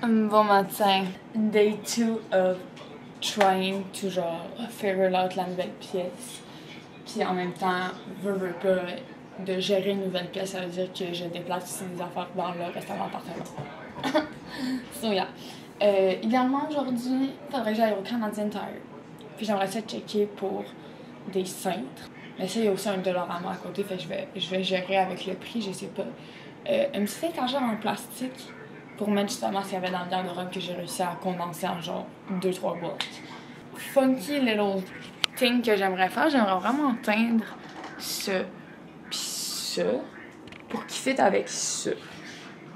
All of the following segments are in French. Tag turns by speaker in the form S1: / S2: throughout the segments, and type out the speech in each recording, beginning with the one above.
S1: Bon matin. Day 2 of trying to genre figure out la nouvelle pièce. Puis en même temps, veux pas, de gérer une nouvelle pièce, ça veut dire que je déplace aussi des affaires dans le restant appartement. So yeah. Idéalement aujourd'hui, il faudrait que j'aille au Canadian Tire. Puis j'aimerais ça checker pour des cintres. Mais ça, il y a aussi un Dollarama à côté, fait que je vais gérer avec le prix, je sais pas. Une petite étagère en plastique pour mettre justement ce qu'il y avait dans le garde-robe que j'ai réussi à condenser en genre 2-3 boîtes. Funky little thing que j'aimerais faire, j'aimerais vraiment teindre ça pis ça pour qu'il fit avec ça.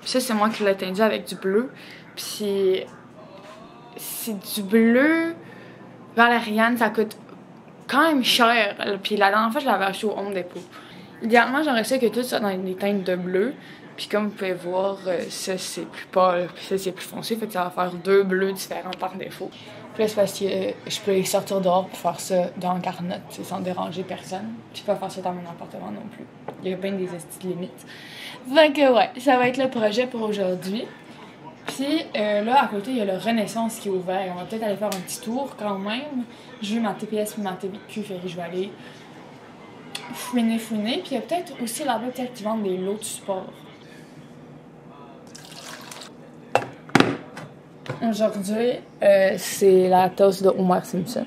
S1: Pis ça, c'est moi qui l'ai teindu avec du bleu. Puis c'est du bleu valériane, ça coûte quand même cher. Puis la dernière fois, je l'avais acheté au Home Depot. Idéalement, j'aimerais ça que tout soit dans des teintes de bleu. Puis comme vous pouvez voir, ça c'est plus pâle, puis ça c'est plus foncé, fait que ça va faire deux bleus différents par défaut. Puis là c'est parce que je peux les sortir dehors pour faire ça dans Carnot, sans déranger personne. Puis pas faire ça dans mon appartement non plus. Il y a bien des petites limites. Fait que ouais, ça va être le projet pour aujourd'hui. Puis là à côté il y a le Renaissance qui est ouvert. On va peut-être aller faire un petit tour quand même. J'ai eu ma TPS et ma TVQ, fait que je vais aller fouiner. Puis il y a peut-être aussi là-bas peut-être qui vendent des lots de sport. Aujourd'hui, c'est la toast de Homer Simpson.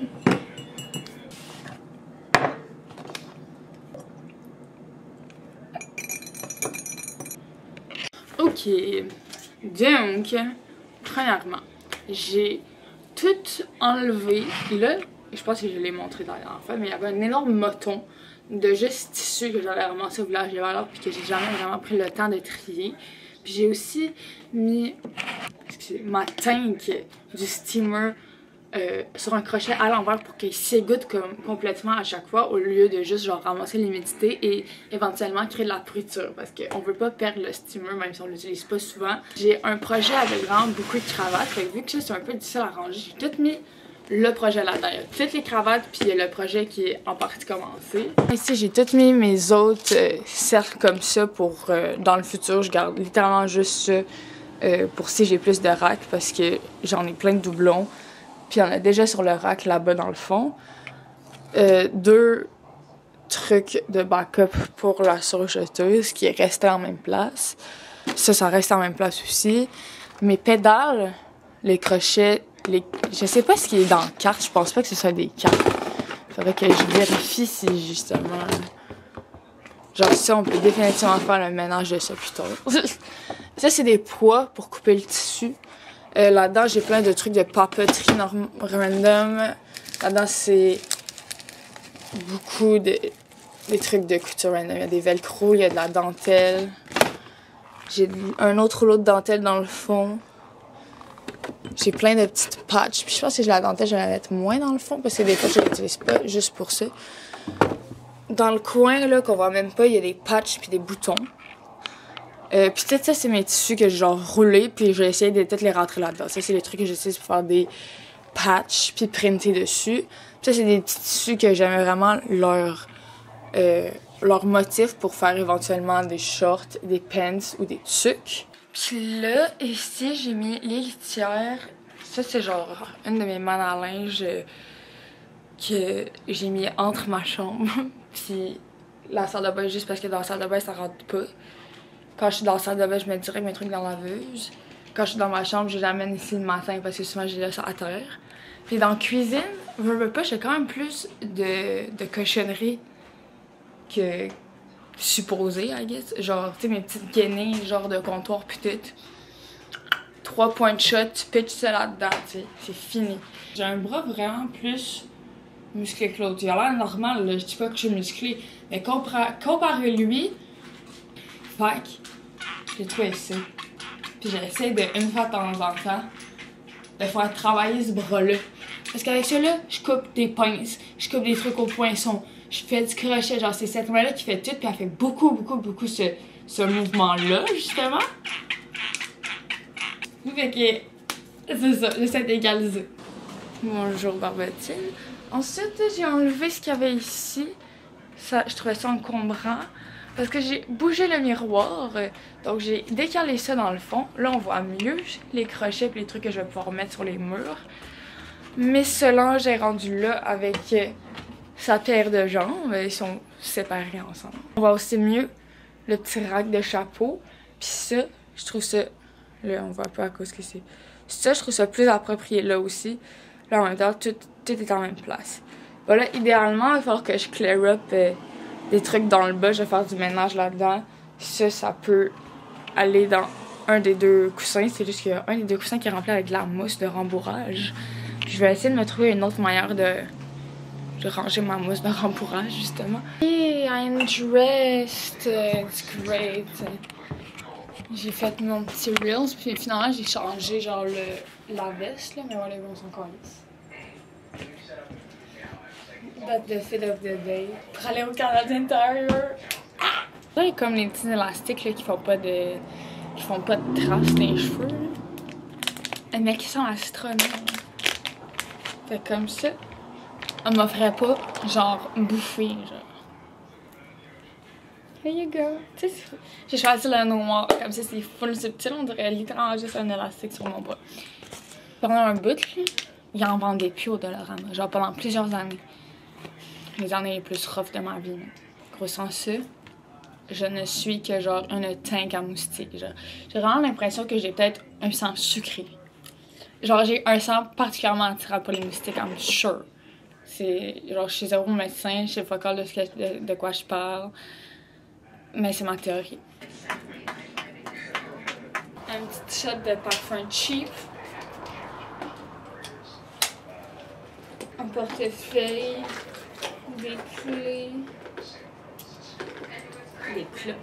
S1: Ok, donc, premièrement, j'ai tout enlevé. Là, je pense que je l'ai montré dans la dernière fois, mais il y avait un énorme moton de juste tissu que j'avais ramassé au village des valeurs puis que j'ai jamais vraiment pris le temps de trier. Puis j'ai aussi mis ma tank du steamer sur un crochet à l'envers pour qu'il s'égoutte complètement à chaque fois au lieu de juste genre ramasser l'humidité et éventuellement créer de la pourriture parce qu'on veut pas perdre le steamer même si on l'utilise pas souvent. J'ai un projet avec vraiment beaucoup de cravates, fait que vu que ça c'est un peu difficile à ranger, j'ai tout mis le projet là-dedans. Toutes les cravates puis le projet qui est en partie commencé. Ici j'ai tout mis mes autres cercles comme ça pour dans le futur je garde littéralement juste ça pour si j'ai plus de racks parce que j'en ai plein de doublons. Puis on a déjà sur le rack là-bas dans le fond. Deux trucs de backup pour la surjeteuse qui est resté en même place. Ça reste en même place aussi. Mes pédales, les crochets, je sais pas ce qui est dans la carte, je pense pas que ce soit des cartes. Faudrait que je vérifie si justement... Genre ça, on peut définitivement faire le ménage de ça plus tard. Ça, c'est des poids pour couper le tissu. Là-dedans, j'ai plein de trucs de papeterie random. Là-dedans, c'est beaucoup des trucs de couture random. Il y a des velcro, il y a de la dentelle. J'ai un autre rouleau de dentelle dans le fond. J'ai plein de petites patchs. Puis je pense que j'ai la dentelle, je vais la mettre moins dans le fond parce que des fois, je l'utilise pas juste pour ça. Dans le coin, là, qu'on voit même pas, il y a des patchs puis des boutons. Puis tout ça, c'est mes tissus que j'ai genre roulés, puis je vais essayer de peut-être les rentrer là-dedans. Ça, c'est les trucs que j'utilise pour faire des patchs puis printer dessus. Puis ça, c'est des petits tissus que j'aime vraiment leur motif pour faire éventuellement des shorts, des pants ou des tucs. Puis là, ici, j'ai mis les litières. Ça, c'est genre une de mes mannes à linge que j'ai mis entre ma chambre puis la salle de bain, juste parce que dans la salle de bain, ça rentre pas. Quand je suis dans la salle de bain, je mets direct mes trucs dans la laveuse. Quand je suis dans ma chambre, je les amène ici le matin parce que souvent, je les laisse à terre. Puis dans la cuisine, veux pas, j'ai quand même plus de cochonneries que supposé, I guess. Genre, tu sais, mes petites guenilles, genre de comptoir pis tout. 3 points de shot, tu pitches ça là-dedans, tu sais. C'est fini. J'ai un bras vraiment plus musclé que l'autre. Il a l'air normal, là. Je dis pas que je suis musclée. Mais comparé-lui, fait j'ai trouvé ça. Puis j'essaie de, une fois de temps en temps, de faire travailler ce bras-là. Parce qu'avec ça là, je coupe des pinces, je coupe des trucs au poinçon, je fais du crochet. Genre, c'est cette main-là qui fait tout, puis elle fait beaucoup ce mouvement-là, justement. Fait que, c'est ça, j'essaie d'égaliser. Bonjour, Barbotine. Ensuite, j'ai enlevé ce qu'il y avait ici. Ça, je trouvais ça encombrant. parce que j'ai bougé le miroir. Donc j'ai décalé ça dans le fond. Là on voit mieux les crochets et les trucs que je vais pouvoir mettre sur les murs. Mais ce linge est rendu là avec sa paire de jambes. Ils sont séparés ensemble. On voit aussi mieux le petit rack de chapeau. Puis ça, je trouve ça... Là on voit pas à cause que c'est... Ça, je trouve ça plus approprié là aussi. Là en même temps, tout est en même place. Voilà, idéalement, il va falloir que je clear up des trucs dans le bas. Je vais faire du ménage là-dedans. Ça peut aller dans un des deux coussins. C'est juste qu'il y a un des deux coussins qui est rempli avec de la mousse de rembourrage. Je vais essayer de me trouver une autre manière de ranger ma mousse de rembourrage, justement. Hey, I'm dressed. It's great. J'ai fait mon petit reels, puis finalement, j'ai changé genre la veste, là, mais voilà, ils sont encore lisses. That's the fit of the day. Pour aller au Canadian Tire. Là, il y a comme les petits élastiques là, qui font pas de traces dans les cheveux. Mais qui sont astronomiques. Fait comme ça. On m'offrait pas, genre, bouffer, genre. Here you go. Tu sais, j'ai choisi le noir, comme ça, c'est full subtil. On dirait littéralement juste un élastique sur mon bras. Pendant un bout, là, ils en vendaient plus au Dollarama. Genre, pendant plusieurs années. Les années les plus rough de ma vie. Gros sans ça, je ne suis que genre une tank à moustiques. J'ai vraiment l'impression que j'ai peut-être un sang sucré. Genre j'ai un sang particulièrement attirant pour les moustiques, I'm sure. C'est genre je suis zéro médecin, je sais pas encore de quoi je parle. Mais c'est ma théorie. Un petit shot de parfum cheap. Un portefeuille. Des clés. Des clés.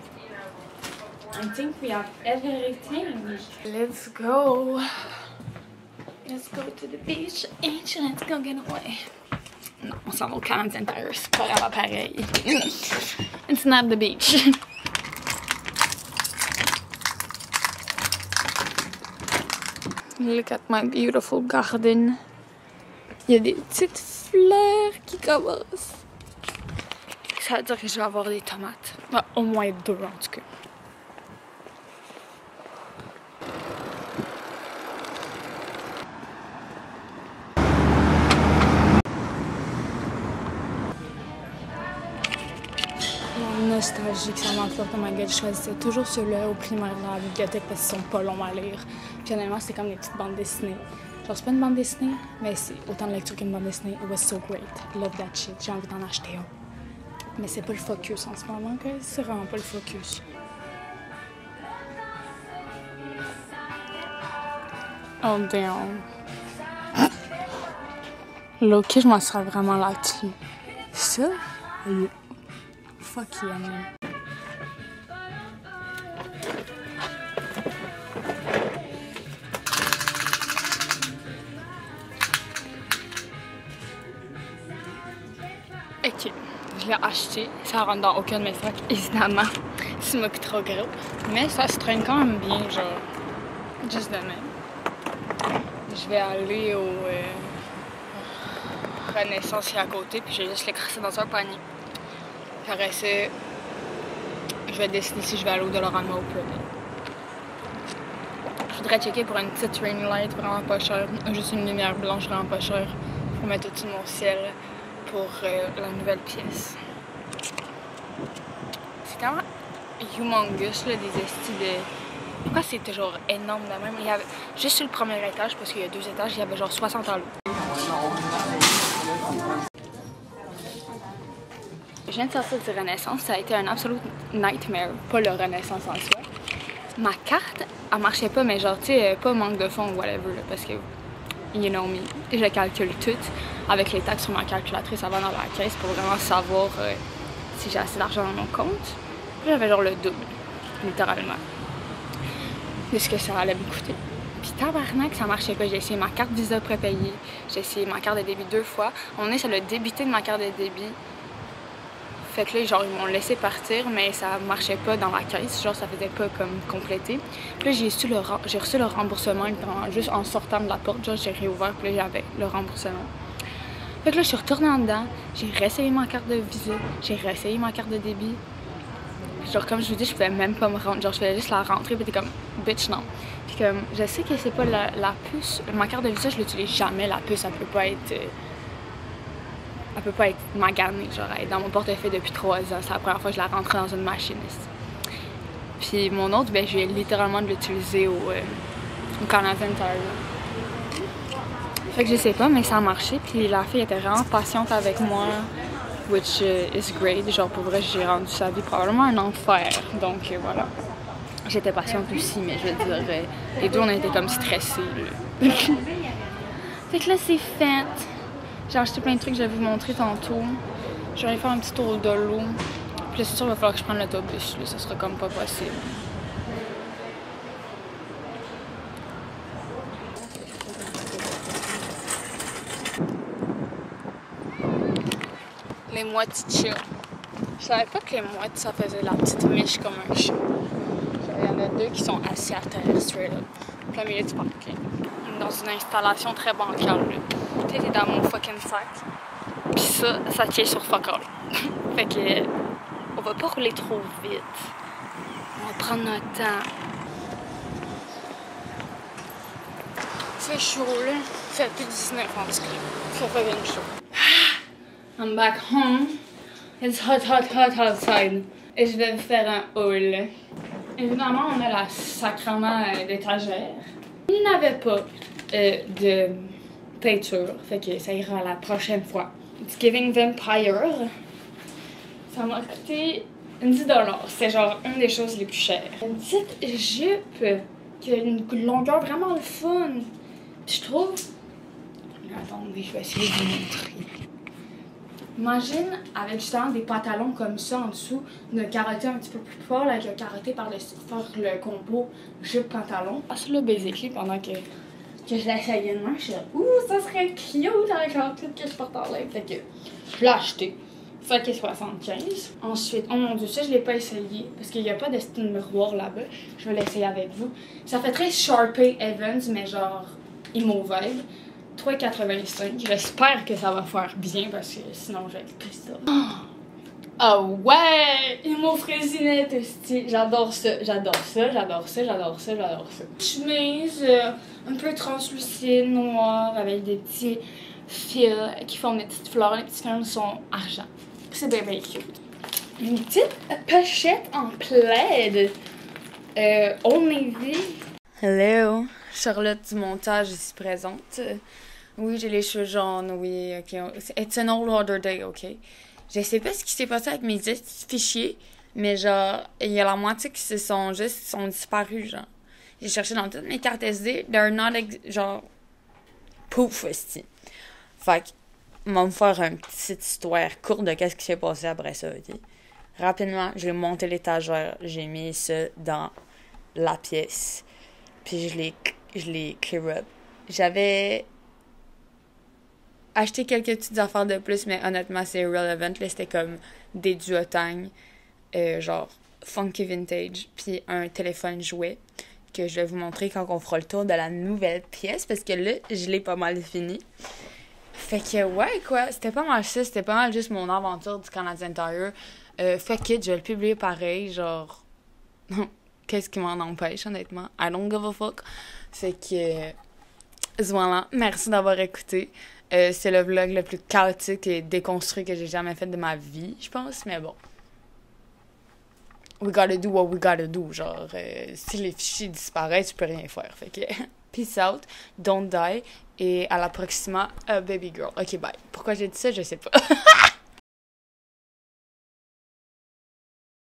S1: I think we have everything. Let's go. Let's go to the beach and let's go get away. Non, on s'en va au Canadian Tire. C'est pas vraiment pareil. It's not the beach. Look at my beautiful garden. Il y a des petites fleurs qui commencent. Ça veut dire que je vais avoir des tomates. Ah, au moins 2 en tout cas. Nostalgique, ça m'enflure. Oh my god, je choisissais toujours ceux-là au primaire dans la bibliothèque parce qu'ils sont pas longs à lire. Puis honnêtement, c'était comme des petites bandes dessinées. Genre, c'est pas une bande dessinée, mais c'est autant de lecture qu'une bande dessinée. It was so great. Love that shit. J'ai envie d'en acheter un. Mais c'est pas le focus en ce moment, que c'est vraiment pas le focus. Oh damn. Là, ok, je m'en serais vraiment là-dessus. Ça? Fuck yeah, man. Ok, je l'ai acheté. Ça rentre dans aucun de mes sacs, évidemment. C'est moi qui trop gros. Mais ça se traîne quand même bien, genre. Juste de même. Je vais aller au Renaissance qui est à côté, puis je vais juste l'écraser dans un panier. Puis après ça, je vais décider si je vais aller au Dollarama ou pas. Je voudrais checker pour une petite ring light vraiment pas chère. Juste une lumière blanche vraiment pas chère pour mettre au-dessus de mon ciel pour la nouvelle pièce. C'est tellement humongous là, des estis de... Pourquoi c'est toujours énorme de même? Il y avait... Juste sur le premier étage, parce qu'il y a 2 étages, il y avait genre 60 à l'eau. Je viens de sortir du Renaissance, ça a été un absolute nightmare, pas le Renaissance en soi. Ma carte, elle marchait pas, mais genre, tu sais, pas manque de fonds ou whatever, là, parce que, you know me, je calcule tout avec les taxes sur ma calculatrice avant dans la caisse pour vraiment savoir si j'ai assez d'argent dans mon compte. Puis j'avais genre le double, littéralement, de ce que ça allait me coûter. Puis tabarnak, ça marchait pas. J'ai essayé ma carte Visa prépayée, j'ai essayé ma carte de débit 2 fois. On est, ça l'a débité de ma carte de débit. Fait que là, genre, ils m'ont laissé partir, mais ça marchait pas dans la caisse. Genre, ça faisait pas comme compléter. Puis là, j'ai reçu le remboursement juste en sortant de la porte. Genre, j'ai réouvert, puis là, j'avais le remboursement. Fait que là, je suis retournée en dedans. J'ai réessayé ma carte de Visa. J'ai réessayé ma carte de débit. genre comme je vous dis, je pouvais même pas me rendre, genre je faisais juste la rentrée, puis t'es comme, bitch non. Puis comme, je sais que c'est pas la puce, ma carte de visa, je l'utilise jamais, la puce, elle peut pas être maganée, genre elle est dans mon portefeuille depuis 3 ans, c'est la première fois que je la rentre dans une machine. Puis mon autre, ben je vais littéralement de l'utiliser au Canadian Tire. Fait que je sais pas, mais ça a marché, puis la fille était vraiment patiente avec moi, which is great, genre pour vrai j'ai rendu sa vie probablement un enfer, donc voilà. J'étais patiente aussi, mais je veux dire, les deux on a été comme stressés, là. Fait que là c'est fait. J'ai acheté plein de trucs que je vais vous montrer tantôt. Je vais aller faire un petit tour de l'eau. Puis là, c'est sûr, il va falloir que je prenne l'autobus. Là, ça sera comme pas possible. Les mouettes chill. Je savais pas que les mouettes, ça faisait la petite miche comme un chat. Il y en a 2 qui sont assis à terre, straight up. Plein milieu du parking. Dans une installation très bancale, là. Tu sais, t'es dans mon fucking sac. Pis ça tient sur fuck all. Fait que, on va pas rouler trop vite. On va prendre notre temps. C'est chaud, là. Il fait plus 19 en tout cas. Ça fait bien chaud. I'm back home. It's hot, hot, hot outside. Et je vais vous faire un haul. Évidemment, on a la sacrement d'étagère. Il n'y avait pas de peinture. Fait que ça ira la prochaine fois. It's Giving Vampire. Ça m'a coûté 10 $. C'est genre une des choses les plus chères. Une petite jupe qui a une longueur vraiment le fun. Puis je trouve... Attendez, je vais essayer de vous montrer. Imagine avec justement des pantalons comme ça en dessous, de carotter un petit peu plus fort, avec le carotté par-dessus, faire le combo jupe-pantalon. Ah, c'est le basically pendant que je l'essayais de main, je suis là, ouh, ça serait cute avec genre tout que je porte en live. Fait que je l'ai acheté. Fait que 75. Ensuite, oh mon dieu, ça je l'ai pas essayé parce qu'il n'y a pas de style miroir là-bas. Je vais l'essayer avec vous. Ça fait très Sharpay Evans, mais genre emo vibe. 3,85. J'espère que ça va faire bien parce que sinon je vais être pissed off. Oh ouais! Emo fraisinette aussi. J'adore ça, j'adore ça, j'adore ça, j'adore ça, j'adore ça. Chemise un peu translucide, noire, avec des petits fils qui font des petites fleurs. Les petites fleurs sont argent. C'est bien bien cute. Une petite pochette en plaid. Old Navy. Hello! Charlotte du montage ici présente. Oui, j'ai les cheveux jaunes, oui, ok. It's an all other day, ok. Je sais pas ce qui s'est passé avec mes fichiers, mais genre, il y a la moitié qui sont disparus, genre. J'ai cherché dans toutes mes cartes SD, they're not, genre, pouf, aussi. Fait que, on va me faire une petite histoire courte de qu'est-ce qui s'est passé après ça, ok. Rapidement, j'ai monté l'étagère, j'ai mis ça dans la pièce, puis je l'ai clear up. J'avais acheté quelques petites affaires de plus, mais honnêtement, c'est irrelevant. Là, c'était comme des duotangs, genre funky vintage, puis un téléphone jouet que je vais vous montrer quand on fera le tour de la nouvelle pièce, parce que là, je l'ai pas mal fini. Fait que, ouais, quoi, c'était pas mal ça. C'était pas mal juste mon aventure du Canadian Tire. Fuck it, je vais le publier pareil, genre... Qu'est-ce qui m'en empêche, honnêtement? I don't give a fuck. Fait que... Voilà, merci d'avoir écouté. C'est le vlog le plus chaotique et déconstruit que j'ai jamais fait de ma vie, je pense, mais bon. We gotta do what we gotta do. Genre, si les fichiers disparaissent, je peux rien faire. Fait que, peace out, don't die, et à la proxima, baby girl. Ok, bye. Pourquoi j'ai dit ça, je sais pas.